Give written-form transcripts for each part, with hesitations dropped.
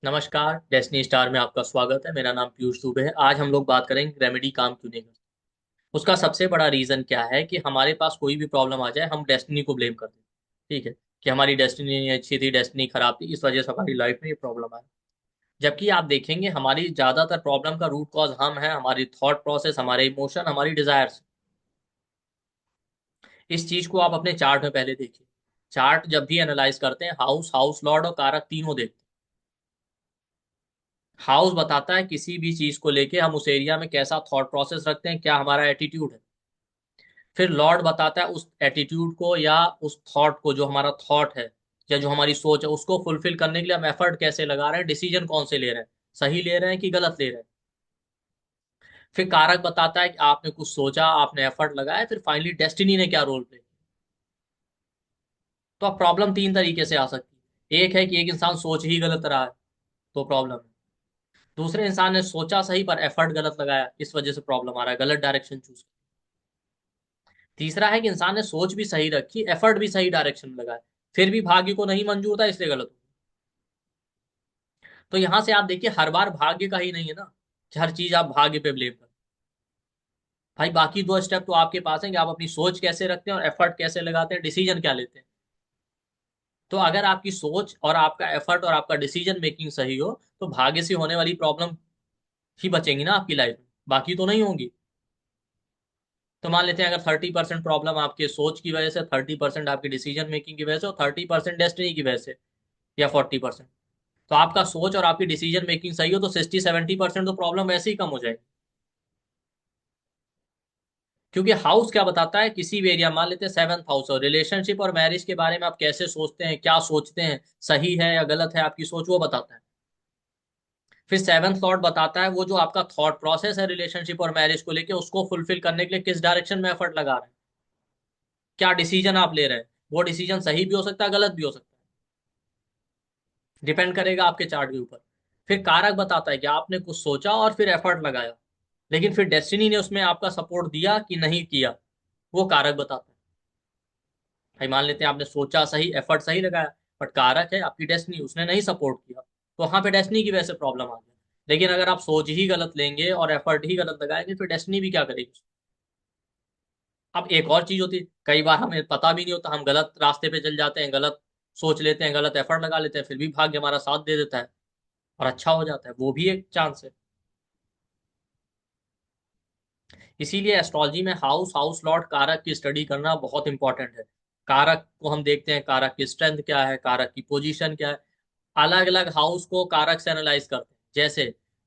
नमस्कार, destiny star में आपका स्वागत है। मेरा नाम पीयूष दुबे है। आज हम लोग बात करेंगे रेमेडी काम क्यों नहीं करती। उसका सबसे बड़ा रीजन क्या है कि हमारे पास कोई भी प्रॉब्लम आ जाए हम डेस्टिनी को ब्लेम करते हैं। ठीक है, कि हमारी डेस्टिनी नहीं अच्छी थी, डेस्टिनी खराब थी, इस वजह से हमारी लाइफ में ये प्रॉब्लम आया। जबकि आप देखेंगे हमारी ज्यादातर प्रॉब्लम का रूट कॉज हम है, हमारी थॉट प्रोसेस, हमारे इमोशन, हमारी डिजायर्स। इस चीज को आप अपने चार्ट में पहले देखिए। चार्ट जब भी एनालाइज करते हैं, हाउस, हाउस लॉर्ड और कारक तीनों देखते हैं। हाउस बताता है किसी भी चीज को लेके हम उस एरिया में कैसा थॉट प्रोसेस रखते हैं, क्या हमारा एटीट्यूड है। फिर लॉर्ड बताता है उस एटीट्यूड को या उस थॉट को, जो हमारा थॉट है या जो हमारी सोच है, उसको फुलफिल करने के लिए हम एफर्ट कैसे लगा रहे हैं, डिसीजन कौन से ले रहे हैं, सही ले रहे हैं कि गलत ले रहे हैं। फिर कारक बताता है कि आपने कुछ सोचा, आपने एफर्ट लगाया, फिर फाइनली डेस्टिनी ने क्या रोल प्ले। तो अब प्रॉब्लम तीन तरीके से आ सकती है। एक है कि एक इंसान सोच ही गलत रहा है, तो प्रॉब्लम है। दूसरे इंसान ने सोचा सही पर एफर्ट गलत लगाया, इस वजह से प्रॉब्लम आ रहा है, गलत डायरेक्शन चूज। तीसरा है कि इंसान ने सोच भी सही रखी, एफर्ट भी सही डायरेक्शन में लगाया, फिर भी भाग्य को नहीं मंजूर था, इसलिए गलत हो। तो यहां से आप देखिए, हर बार भाग्य का ही नहीं है ना कि हर चीज आप भाग्य पे ब्लेम कर। भाई बाकी दो स्टेप तो आपके पास है कि आप अपनी सोच कैसे रखते हैं और एफर्ट कैसे लगाते हैं, डिसीजन क्या लेते हैं। तो अगर आपकी सोच और आपका एफर्ट और आपका डिसीजन मेकिंग सही हो, तो भाग्य से होने वाली प्रॉब्लम ही बचेंगी ना आपकी लाइफ में, बाकी तो नहीं होंगी। तो मान लेते हैं अगर 30% प्रॉब्लम आपके सोच की वजह से, 30% आपकी डिसीजन मेकिंग की वजह से और 30% डेस्टिनी की वजह से, या 40%, तो आपका सोच और आपकी डिसीजन मेकिंग सही हो तो 60-70% तो प्रॉब्लम वैसे ही कम हो जाएगी। क्योंकि हाउस क्या बताता है, किसी भी एरिया, मान लेते हैं सेवंथ हाउस और रिलेशनशिप और मैरिज के बारे में आप कैसे सोचते हैं, क्या सोचते हैं, सही है या गलत है आपकी सोच, वो बताता है। फिर सेवंथ लॉर्ड बताता है वो जो आपका थॉट प्रोसेस है रिलेशनशिप और मैरिज को लेके, उसको फुलफिल करने के लिए किस डायरेक्शन में एफर्ट लगा रहे हैं, क्या डिसीजन आप ले रहे हैं। वो डिसीजन सही भी हो सकता है, गलत भी हो सकता है, डिपेंड करेगा आपके चार्ट के ऊपर। फिर कारक बताता है कि आपने कुछ सोचा और फिर एफर्ट लगाया, लेकिन फिर डेस्टिनी ने उसमें आपका सपोर्ट दिया कि नहीं किया, वो कारक बताता है। भाई मान लेते हैं आपने सोचा सही, एफर्ट सही लगाया, बट कारक है आपकी डेस्टिनी, उसने नहीं सपोर्ट किया, तो वहां पे डेस्टिनी की वजह से प्रॉब्लम आ गया। लेकिन अगर आप सोच ही गलत लेंगे और एफर्ट ही गलत लगाएंगे, फिर डेस्टिनी भी क्या करेगी। अब एक और चीज होती है, कई बार हमें पता भी नहीं होता, हम गलत रास्ते पे चल जाते हैं, गलत सोच लेते हैं, गलत एफर्ट लगा लेते हैं, फिर भी भाग्य हमारा साथ दे देता है और अच्छा हो जाता है, वो भी एक चांस है। इसीलिए एस्ट्रोलॉजी में हाउस, हाउस लॉर्ड, कारक की स्टडी करना बहुत इंपॉर्टेंट है। कारक को हम देखते हैं, कारक की स्ट्रेंथ क्या है, कारक की पोजीशन क्या है। अलग अलग हाउस को कारक से एनालाइज करते हैं। जैसे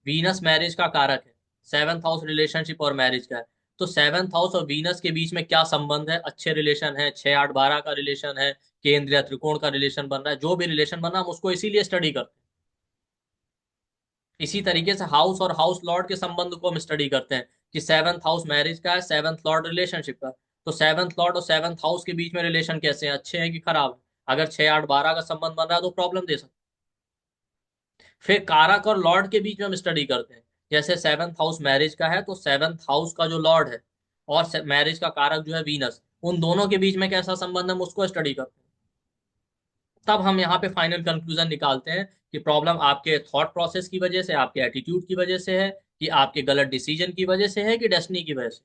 वीनस मैरिज का कारक है, सेवंथ हाउस रिलेशनशिप और मैरिज का है। तो सेवंथ हाउस और वीनस के बीच में क्या संबंध है, अच्छे रिलेशन है, 6-8-12 का रिलेशन है, केंद्रीय त्रिकोण का रिलेशन बन रहा है, जो भी रिलेशन बन रहा है हम उसको इसीलिए स्टडी करते हैं। इसी तरीके से हाउस और हाउस लॉर्ड के संबंध को हम स्टडी करते हैं कि सेवंथ हाउस मैरिज का है, सेवंथ लॉर्ड रिलेशनशिप का है। तो सेवंथ लॉर्ड और सेवंथ हाउस के बीच में रिलेशन कैसे हैं, अच्छे हैं कि खराब है। अगर 6-8-12 का संबंध बन रहा है तो प्रॉब्लम दे सकता है। फिर कारक और लॉर्ड के बीच में हम स्टडी करते हैं। जैसे सेवंथ हाउस मैरिज का है, तो सेवंथ हाउस का जो लॉर्ड है और मैरिज का कारक जो है वीनस, उन दोनों के बीच में कैसा संबंध है, हम उसको स्टडी करते हैं। तब हम यहाँ पे फाइनल कंक्लूजन निकालते हैं कि प्रॉब्लम आपके थॉट प्रोसेस की वजह से, आपके एटीट्यूड की वजह से है, कि आपके गलत डिसीजन की वजह से है, कि डेस्टिनी की वजह से।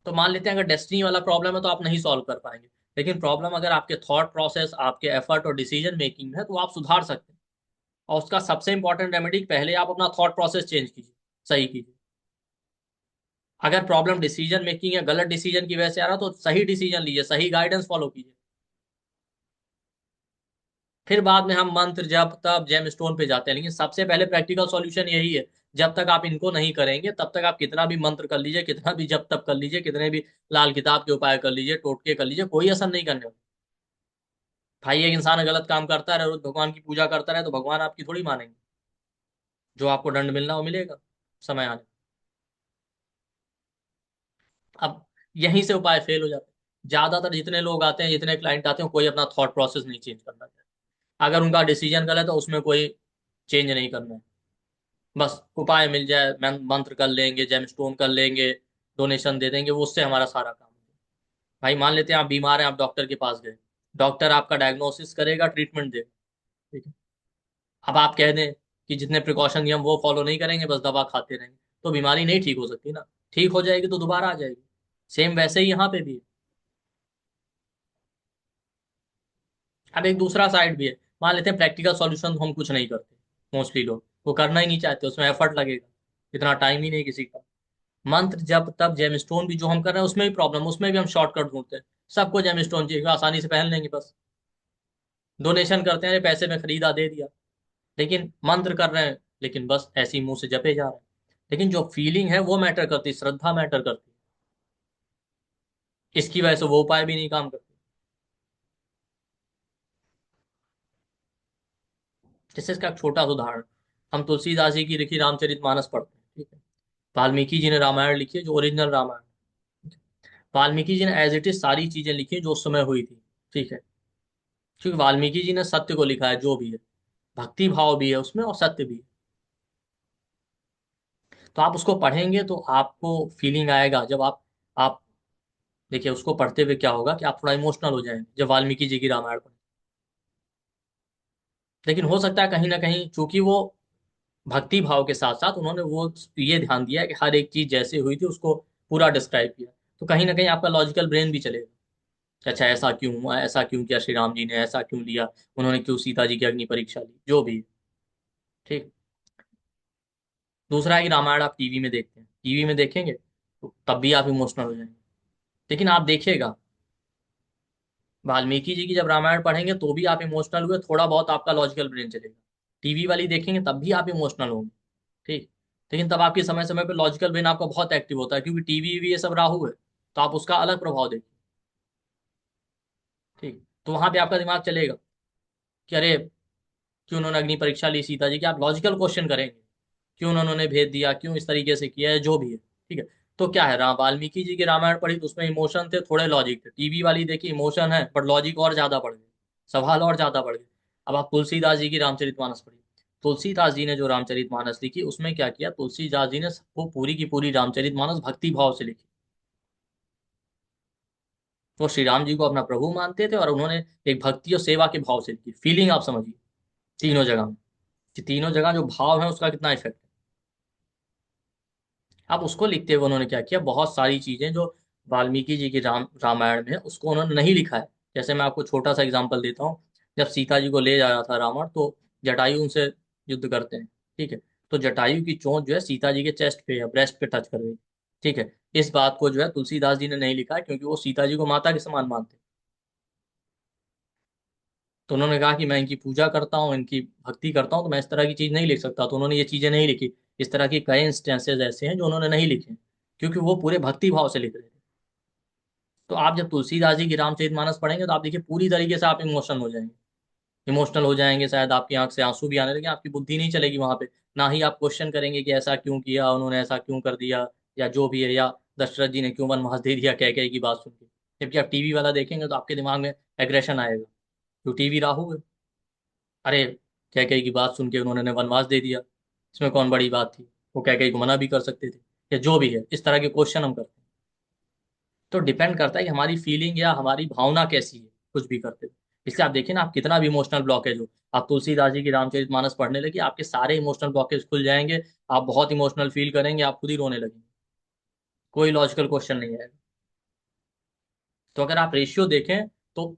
तो मान लेते हैं अगर डेस्टिनी वाला प्रॉब्लम है तो आप नहीं सॉल्व कर पाएंगे, लेकिन प्रॉब्लम अगर आपके थॉट प्रोसेस, आपके एफर्ट और डिसीजन मेकिंग में है तो आप सुधार सकते हैं। और उसका सबसे इंपॉर्टेंट रेमेडी, पहले आप अपना थॉट प्रोसेस चेंज कीजिए, सही कीजिए। अगर प्रॉब्लम डिसीजन मेकिंग या गलत डिसीजन की वजह से आ रहा है, तो सही डिसीजन लीजिए, सही गाइडेंस फॉलो कीजिए। फिर बाद में हम मंत्र जप तप जेम स्टोन पे जाते हैं, लेकिन सबसे पहले प्रैक्टिकल सॉल्यूशन यही है। जब तक आप इनको नहीं करेंगे, तब तक आप कितना भी मंत्र कर लीजिए, कितना भी जप तप कर लीजिए, कितने भी लाल किताब के उपाय कर लीजिए, टोटके कर लीजिए, कोई असर नहीं करने वाला। भाई एक इंसान गलत काम करता रहे, रोज भगवान की पूजा करता रहे, तो भगवान आपकी थोड़ी मानेंगे। जो आपको दंड मिलना वो मिलेगा समय आने। अब यहीं से उपाय फेल हो जाते हैं। ज्यादातर जितने लोग आते हैं, जितने क्लाइंट आते हैं, कोई अपना थॉट प्रोसेस नहीं चेंज करना चाहता। अगर उनका डिसीजन गलत है, उसमें कोई चेंज नहीं करना है। बस उपाय मिल जाए, मंत्र कर लेंगे, जेम स्टोन कर लेंगे, डोनेशन दे देंगे, वो उससे हमारा सारा काम है। भाई मान लेते हैं आप बीमार हैं, आप डॉक्टर के पास गए, डॉक्टर आपका डायग्नोसिस करेगा, ट्रीटमेंट देगा, ठीक है। अब आप कह दें कि जितने प्रिकॉशन नियम वो फॉलो नहीं करेंगे, बस दवा खाते रहेंगे, तो बीमारी नहीं ठीक हो सकती ना। ठीक हो जाएगी तो दोबारा आ जाएगी। सेम वैसे ही यहाँ पे भी है। अब एक दूसरा साइड भी है। मान लेते हैं प्रैक्टिकल सॉल्यूशन हम कुछ नहीं करते, मोस्टली लोग वो करना ही नहीं चाहते, उसमें एफर्ट लगेगा, इतना टाइम ही नहीं किसी का। मंत्र जब तब जेमस्टोन भी जो हम कर रहे हैं उसमें भी प्रॉब्लम, उसमें भी हम शॉर्टकट ढूंढते हैं। सबको जेमस्टोन चाहिए, आसानी से पहन लेंगे बस। डोनेशन करते हैं, पैसे में खरीदा दे दिया। लेकिन मंत्र कर रहे हैं, लेकिन बस ऐसे ही मुंह से जपे जा रहे हैं। लेकिन जो फीलिंग है वो मैटर करती, श्रद्धा मैटर करती। इसकी वजह से वो उपाय भी नहीं काम करते। जैसे इसका एक छोटा सा उदाहरण, हम तुलसीदास जी की लिखी रामचरितमानस पढ़ते हैं, ठीक है। वाल्मीकि जी ने रामायण लिखी है, जो ओरिजिनल रामायण। वाल्मीकि जी ने एज इट इज सारी चीजें लिखी जो उस समय हुई थी, ठीक है। क्योंकि वाल्मीकि जी ने सत्य को लिखा है जो भी है, भक्ति भाव भी है उसमें और सत्य भी है। तो आप उसको पढ़ेंगे तो आपको फीलिंग आएगा। जब आप देखिए उसको पढ़ते हुए क्या होगा कि आप थोड़ा इमोशनल हो जाएंगे जब वाल्मीकि जी की रामायण पढ़ें। लेकिन हो सकता है कहीं ना कहीं, चूंकि वो भक्ति भाव के साथ साथ उन्होंने वो ये ध्यान दिया कि हर एक चीज जैसे हुई थी उसको पूरा डिस्क्राइब किया, तो कहीं ना कहीं आपका लॉजिकल ब्रेन भी चलेगा कि अच्छा ऐसा क्यों हुआ, ऐसा क्यों किया श्री राम जी ने, ऐसा क्यों लिया उन्होंने, क्यों सीता जी की अग्नि परीक्षा ली, जो भी है, ठीक। दूसरा है कि रामायण आप टीवी में देखते हैं, टीवी में देखेंगे तो तब भी आप इमोशनल हो जाएंगे। लेकिन आप देखिएगा वाल्मीकि जी की जब रामायण पढ़ेंगे तो भी आप इमोशनल हुए, थोड़ा बहुत आपका लॉजिकल ब्रेन चलेगा। टीवी वाली देखेंगे तब भी आप इमोशनल होंगे, ठीक। लेकिन तब आपकी समय समय पे लॉजिकल ब्रेन आपका बहुत एक्टिव होता है, क्योंकि टीवी भी ये सब राहु है, तो आप उसका अलग प्रभाव देखिए, ठीक। तो वहां पे आपका दिमाग चलेगा कि अरे क्यों उन्होंने अग्नि परीक्षा ली सीता जी की, आप लॉजिकल क्वेश्चन करेंगे, क्यों उन्होंने भेद दिया, क्यों इस तरीके से किया है, जो भी है, ठीक है। तो क्या है, राम वाल्मीकि जी की रामायण पढ़ी तो उसमें इमोशन थे, थोड़े लॉजिक थे। टीवी वाली देखी, इमोशन है बट लॉजिक और ज्यादा बढ़ गए, सवाल और ज्यादा बढ़ गए। अब आप तुलसीदास जी की रामचरितमानस पढ़िए। तुलसीदास जी ने जो रामचरितमानस लिखी उसमें क्या किया, तुलसीदास जी ने वो पूरी की पूरी रामचरितमानस भक्ति भाव से लिखी। वो श्री राम जी को अपना प्रभु मानते थे और उन्होंने एक भक्ति और सेवा के भाव से लिखी। फीलिंग आप समझिए तीनों जगह में, कि तीनों जगह जो भाव है उसका कितना इफेक्ट है। अब उसको लिखते हुए उन्होंने क्या किया, बहुत सारी चीजें जो वाल्मीकि जी की रामायण में है उसको उन्होंने नहीं लिखा है। जैसे मैं आपको छोटा सा एग्जांपल देता हूँ। जब सीता जी को ले जा रहा था रावण, तो जटायु उनसे युद्ध करते हैं, ठीक है। तो जटायु की चोंच जो है सीता जी के चेस्ट पे या ब्रेस्ट पे टच कर गई, ठीक है। इस बात को जो है तुलसीदास जी ने नहीं लिखा है, क्योंकि वो सीता जी को माता के समान मानते हैं। तो उन्होंने कहा कि मैं इनकी पूजा करता हूँ, इनकी भक्ति करता हूँ, तो मैं इस तरह की चीज नहीं लिख सकता, तो उन्होंने ये चीजें नहीं लिखी। इस तरह की कई इंस्टेंसेस ऐसे हैं जो उन्होंने नहीं लिखे, क्योंकि वो पूरे भक्ति भाव से लिख रहे थे। तो आप जब तुलसीदास जी की रामचरितमानस पढ़ेंगे तो आप देखिए पूरी तरीके से आप इमोशनल हो जाएंगे। इमोशनल हो जाएंगे, शायद आपकी आंख से आंसू भी आने लगे, आपकी बुद्धि नहीं चलेगी वहां पे। ना ही आप क्वेश्चन करेंगे कि ऐसा क्यों किया उन्होंने, ऐसा क्यों कर दिया, या जो भी है, या दशरथ जी ने क्यों वनवास दे दिया कह कह की बात सुन के। जबकि आप टीवी वाला देखेंगे तो आपके दिमाग में एग्रेशन आएगा, तो टीवी राहु है। अरे कैकेयी की बात सुन के उन्होंने वनवास दे दिया, इसमें कौन बड़ी बात थी, वो कैकेयी को मना भी कर सकते थे, या जो भी है, इस तरह के क्वेश्चन हम करते हैं। तो डिपेंड करता है कि हमारी फीलिंग या हमारी भावना कैसी है कुछ भी करते हो। इसलिए आप देखिए ना, आप कितना भी इमोशनल ब्लॉकेज हो, आप तुलसीदास जी की रामचरितमानस पढ़ने लगे, आपके सारे इमोशनल ब्लॉकेज खुल जाएंगे। आप बहुत इमोशनल फील करेंगे, आप खुद ही रोने लगेंगे, कोई लॉजिकल क्वेश्चन नहीं आएगा। तो अगर आप रेशियो देखें तो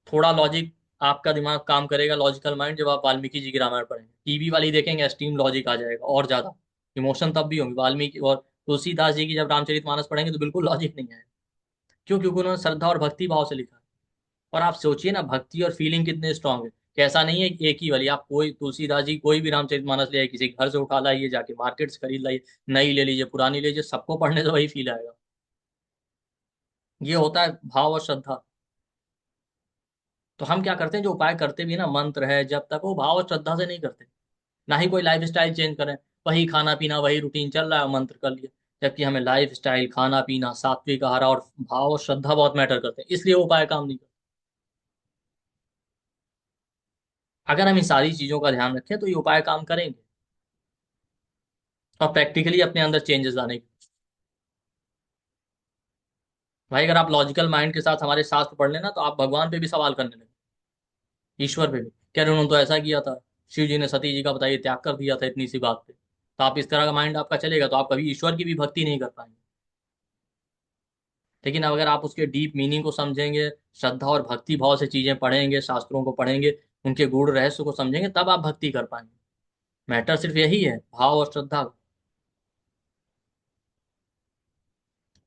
थोड़ा लॉजिक, आपका दिमाग काम करेगा, लॉजिकल माइंड, जब आप वाल्मीकि जी की रामायण पढ़ेंगे। टीवी वाली देखेंगे एक्सट्रीम लॉजिक आ जाएगा और ज्यादा, इमोशन तब भी होंगे। वाल्मीकि और तुलसीदास जी की जब रामचरितमानस पढ़ेंगे तो बिल्कुल लॉजिक नहीं आएगा। क्यों? क्योंकि उन्होंने श्रद्धा और भक्ति भाव से लिखा है। और आप सोचिए ना, भक्ति और फीलिंग कितने स्ट्रांग है, कि ऐसा नहीं है कि एक ही वाली। आप कोई तुलसीदास जी कोई भी रामचरितमानस ले आइए, किसी घर से उठा लाइए, जाके मार्केट से खरीद लाइए, नई ले लीजिए पुरानी ले लीजिए, सबको पढ़ने से वही फील आएगा। ये होता है भाव और श्रद्धा। तो हम क्या करते हैं, जो उपाय करते भी ना, मंत्र है जब तक, वो भाव और श्रद्धा से नहीं करते। ना ही कोई लाइफ स्टाइल चेंज करें, वही खाना पीना वही रूटीन चल रहा है, मंत्र कर लिया। जबकि हमें लाइफ स्टाइल, खाना पीना, सात्विक आहार और भाव और श्रद्धा बहुत मैटर करते हैं, इसलिए वो उपाय काम नहीं करते। अगर हम इन सारी चीजों का ध्यान रखें तो ये उपाय काम करेंगे, और प्रैक्टिकली अपने अंदर चेंजेस लाने की। भाई अगर आप लॉजिकल माइंड के साथ हमारे शास्त्र पढ़ लेना तो आप भगवान पे भी सवाल करने लगे, ईश्वर पे भी, कह रहे उन्होंने तो ऐसा किया था, शिव जी ने सती जी का बताइए त्याग कर दिया था इतनी सी बात पे। तो आप इस तरह का माइंड आपका चलेगा तो आप कभी ईश्वर की भी भक्ति नहीं कर पाएंगे। लेकिन अगर आप उसके डीप मीनिंग को समझेंगे, श्रद्धा और भक्ति भाव से चीजें पढ़ेंगे, शास्त्रों को पढ़ेंगे, उनके गूढ़ रहस्य को समझेंगे, तब आप भक्ति कर पाएंगे। मैटर सिर्फ यही है, भाव और श्रद्धा।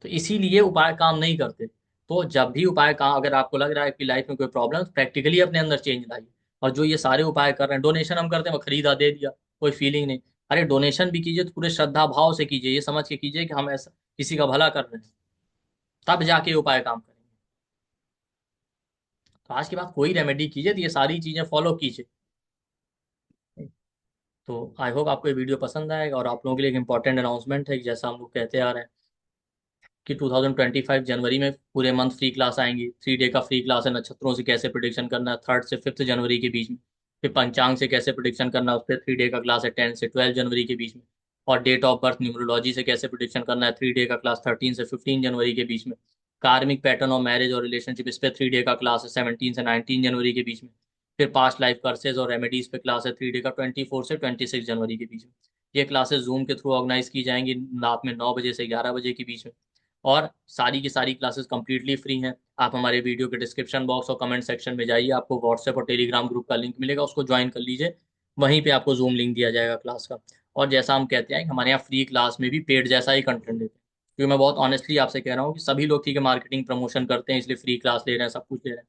तो इसीलिए उपाय काम नहीं करते। तो जब भी उपाय काम, अगर आपको लग रहा है कि लाइफ में कोई प्रॉब्लम, प्रैक्टिकली अपने अंदर चेंज लाइए। और जो ये सारे उपाय कर रहे हैं, डोनेशन हम करते हैं, वो खरीदा दे दिया, कोई फीलिंग नहीं। अरे डोनेशन भी कीजिए तो पूरे श्रद्धा भाव से कीजिए, ये समझ के कीजिए कि हम ऐसा किसी का भला कर रहे हैं, तब जाके ये उपाय काम करेंगे। तो आज के बाद कोई रेमेडी कीजिए तो ये सारी चीजें फॉलो कीजिए। तो आई होप आपको ये वीडियो पसंद आएगा। और आप लोगों के लिए एक इंपॉर्टेंट अनाउंसमेंट है कि जैसा हम लोग कहते आ रहे हैं कि 2025 जनवरी में पूरे मंथ फ्री क्लास आएंगी। 3 डे का फ्री क्लास है, नक्षत्रों से कैसे प्रिडिक्शन करना है 3rd से 5th जनवरी के बीच में। फिर पंचांग से कैसे प्रिडिक्शन करना है, उस पर 3 डे का क्लास है 10 से 12 जनवरी के बीच में। और डेट ऑफ बर्थ न्यूमरोलॉजी से कैसे प्रिडिक्शन करना है, 3 डे का क्लास 13 से 15 जनवरी के बीच में। कार्मिक पैटर्न और मैरिज और रिलेशनशिप, इस पर 3 डे का क्लास है 17 से 19 जनवरी के बीच में। फिर पास्ट लाइफ कर्सेज और रेमेडीज पे क्लास है 3 डे का 24 से 26 जनवरी के बीच में। ये क्लासेस जूम के थ्रू ऑर्गेनाइज की जाएंगी रात में 9 बजे से 11 बजे के बीच में। और सारी की सारी क्लासेस कंप्लीटली फ्री हैं। आप हमारे वीडियो के डिस्क्रिप्शन बॉक्स और कमेंट सेक्शन में जाइए, आपको व्हाट्सएप और टेलीग्राम ग्रुप का लिंक मिलेगा, उसको ज्वाइन कर लीजिए। वहीं पे आपको जूम लिंक दिया जाएगा क्लास का। और जैसा हम कहते हैं, हमारे यहाँ फ्री क्लास में भी पेड जैसा ही कंटेंट देते हैं। क्योंकि मैं बहुत ऑनेस्टली आपसे कह रहा हूँ कि सभी लोग ठीक है मार्केटिंग प्रमोशन करते हैं, इसलिए फ्री क्लास ले रहे हैं, सब कुछ ले रहे हैं।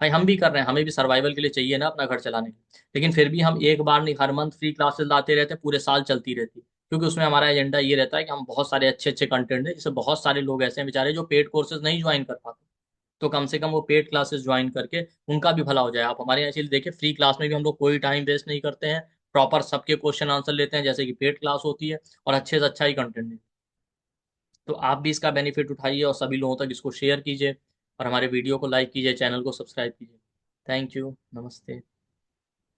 भाई हम भी कर रहे हैं, हमें भी सर्वाइवल के लिए चाहिए ना अपना घर चलाने के लिए। लेकिन फिर भी हम एक बार नहीं, हर मंथ फ्री क्लासेस लाते रहते हैं, पूरे साल चलती रहती है। क्योंकि उसमें हमारा एजेंडा ये रहता है कि हम बहुत सारे अच्छे अच्छे कंटेंट है, जैसे बहुत सारे लोग ऐसे हैं बेचारे जो पेड कोर्सेज नहीं ज्वाइन कर पाते, तो कम से कम वो पेड क्लासेस ज्वाइन करके उनका भी भला हो जाए। आप हमारे यहाँ इसलिए देखिए, फ्री क्लास में भी हम लोग कोई टाइम वेस्ट नहीं करते हैं, प्रॉपर सबके क्वेश्चन आंसर लेते हैं जैसे कि पेड क्लास होती है, और अच्छे से अच्छा ही कंटेंट देते हैं। तो आप भी इसका बेनिफिट उठाइए और सभी लोगों तक इसको शेयर कीजिए, और हमारे वीडियो को लाइक कीजिए, चैनल को सब्सक्राइब कीजिए। थैंक यू, नमस्ते।